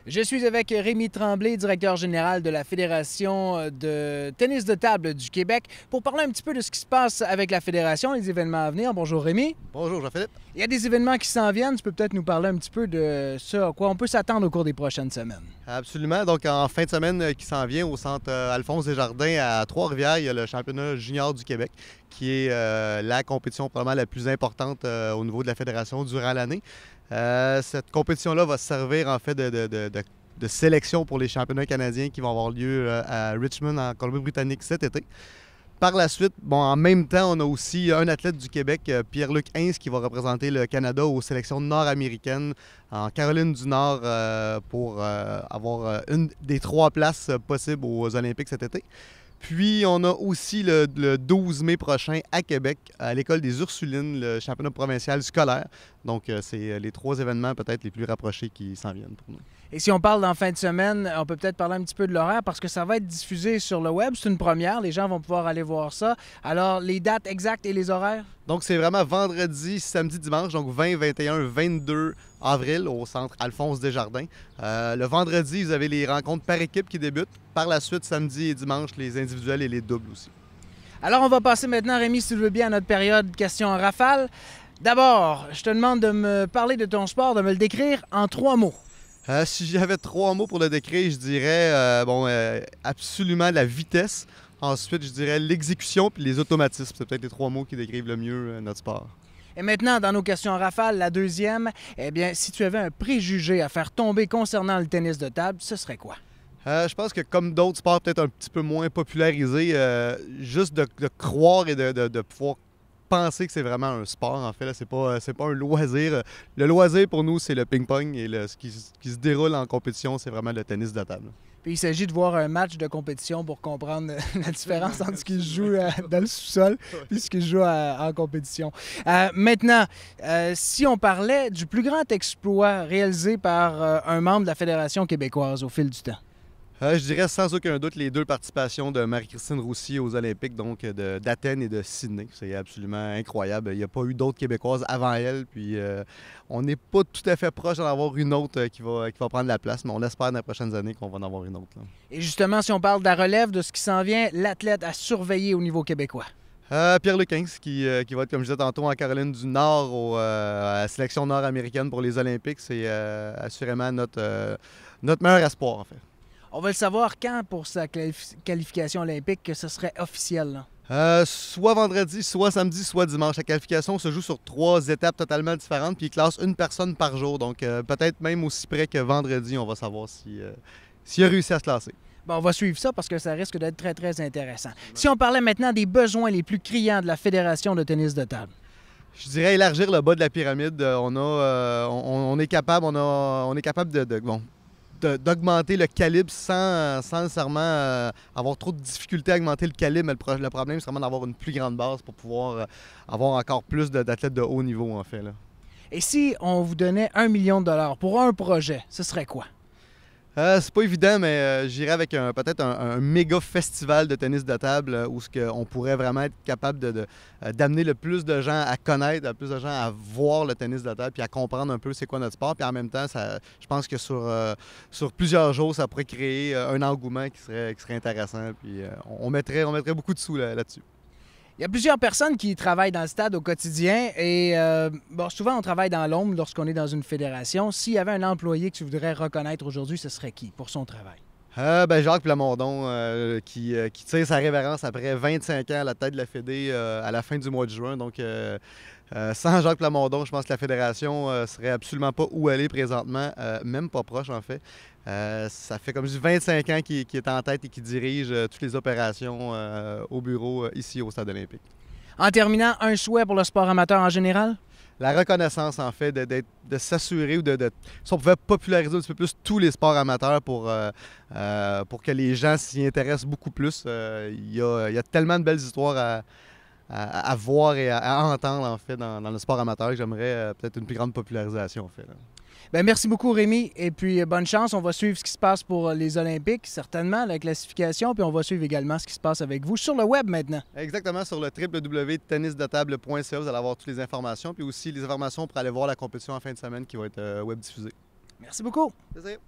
Je suis avec Rémi Tremblay, directeur général de la Fédération de tennis de table du Québec, pour parler un petit peu de ce qui se passe avec la Fédération, les événements à venir. Bonjour Rémi. Bonjour Jean-Philippe. Il y a des événements qui s'en viennent. Tu peux peut-être nous parler un petit peu de ce à quoi on peut s'attendre au cours des prochaines semaines. Absolument. Donc, en fin de semaine qui s'en vient au centre Alphonse Desjardins à Trois-Rivières, il y a le championnat junior du Québec, qui est la compétition probablement la plus importante au niveau de la fédération durant l'année. Cette compétition-là va servir en fait de sélection pour les championnats canadiens qui vont avoir lieu à Richmond, en Colombie-Britannique, cet été. Par la suite, en même temps, on a aussi un athlète du Québec, Pierre-Luc Hintz, qui va représenter le Canada aux sélections nord-américaines en Caroline du Nord pour avoir une des 3 places possibles aux Olympiques cet été. Puis, on a aussi le 12 mai prochain à Québec, à l'École des Ursulines, le championnat provincial scolaire. Donc, c'est les 3 événements peut-être les plus rapprochés qui s'en viennent pour nous. Et si on parle d'en fin de semaine, on peut peut-être parler un petit peu de l'horaire parce que ça va être diffusé sur le web. C'est une première. Les gens vont pouvoir aller voir ça. Alors, les dates exactes et les horaires? Donc, c'est vraiment vendredi, samedi, dimanche, donc 20, 21, 22 avril au centre Alphonse Desjardins. Le vendredi, vous avez les rencontres par équipe qui débutent. Par la suite, samedi et dimanche, les individuels et les doubles aussi. Alors, on va passer maintenant, Rémi, si tu le veux bien, à notre période questions en rafale. D'abord, je te demande de me parler de ton sport, de me le décrire en 3 mots. Si j'avais 3 mots pour le décrire, je dirais absolument la vitesse. Ensuite, je dirais l'exécution puis les automatismes. C'est peut-être les 3 mots qui décrivent le mieux notre sport. Et maintenant, dans nos questions en rafale, la deuxième, eh bien, si tu avais un préjugé à faire tomber concernant le tennis de table, ce serait quoi? Je pense que comme d'autres sports peut-être un petit peu moins popularisés, juste de croire et de pouvoir penser que c'est vraiment un sport, en fait. C'est pas un loisir. Le loisir, pour nous, c'est le ping-pong et ce qui se déroule en compétition, c'est vraiment le tennis de table. Puis il s'agit de voir un match de compétition pour comprendre la différence entre ce qui se joue dans le sous-sol et ce qui se joue en compétition. Maintenant, si on parlait du plus grand exploit réalisé par un membre de la Fédération québécoise au fil du temps. Je dirais sans aucun doute les 2 participations de Marie-Christine Roussy aux Olympiques, donc d'Athènes et de Sydney. C'est absolument incroyable. Il n'y a pas eu d'autres Québécoises avant elle, puis on n'est pas tout à fait proche d'en avoir une autre qui va prendre la place, mais on espère dans les prochaines années qu'on va en avoir une autre. Là. Et justement, si on parle de la relève, de ce qui s'en vient, l'athlète à surveiller au niveau québécois. Pierre-Luc Hintz, qui va être, comme je disais tantôt, en Caroline du Nord, à la sélection nord-américaine pour les Olympiques. C'est assurément notre meilleur espoir, en fait. On va le savoir quand pour sa qualification olympique que ce serait officiel. Là. Soit vendredi, soit samedi, soit dimanche. La qualification se joue sur 3 étapes totalement différentes, puis il classe une personne par jour. Donc peut-être même aussi près que vendredi, on va savoir s'il a réussi à se classer. Bon, on va suivre ça parce que ça risque d'être très, très intéressant. Si on parlait maintenant des besoins les plus criants de la Fédération de tennis de table. Je dirais élargir le bas de la pyramide. On est capable, on est capable d'augmenter le calibre sans nécessairement avoir trop de difficultés à augmenter le calibre. Mais le problème, c'est vraiment d'avoir une plus grande base pour pouvoir avoir encore plus d'athlètes de haut niveau, en fait. Là. Et si on vous donnait 1 million de dollars pour un projet, ce serait quoi? C'est pas évident, mais j'irais avec peut-être un méga festival de tennis de table où on pourrait vraiment être capable d'amener le plus de gens à connaître, le plus de gens à voir le tennis de table puis à comprendre un peu c'est quoi notre sport. Puis en même temps, je pense que sur plusieurs jours, ça pourrait créer un engouement qui serait intéressant. Puis on mettrait beaucoup de sous là-dessus. Il y a plusieurs personnes qui travaillent dans le stade au quotidien et souvent on travaille dans l'ombre lorsqu'on est dans une fédération. S'il y avait un employé que tu voudrais reconnaître aujourd'hui, ce serait qui pour son travail? Jacques Plamondon qui tire sa révérence après 25 ans à la tête de la Fédé à la fin du mois de juin. Donc, sans Jacques Plamondon, je pense que la Fédération serait absolument pas où elle est présentement, même pas proche en fait. Ça fait comme je dis 25 ans qu'il est en tête et qu'il dirige toutes les opérations au bureau ici au Stade olympique. En terminant, un souhait pour le sport amateur en général? La reconnaissance, en fait, de s'assurer ou si on pouvait populariser un petit peu plus tous les sports amateurs pour que les gens s'y intéressent beaucoup plus. Il y a tellement de belles histoires à voir et à entendre, en fait, dans le sport amateur que j'aimerais peut-être une plus grande popularisation, en fait. Là. Bien, merci beaucoup, Rémi. Et puis, bonne chance. On va suivre ce qui se passe pour les Olympiques, certainement, la classification. Puis, on va suivre également ce qui se passe avec vous sur le web maintenant. Exactement, sur le www.tennisdetable.ca, vous allez avoir toutes les informations. Puis aussi les informations pour aller voir la compétition en fin de semaine qui va être web diffusée. Merci beaucoup. Plaisir.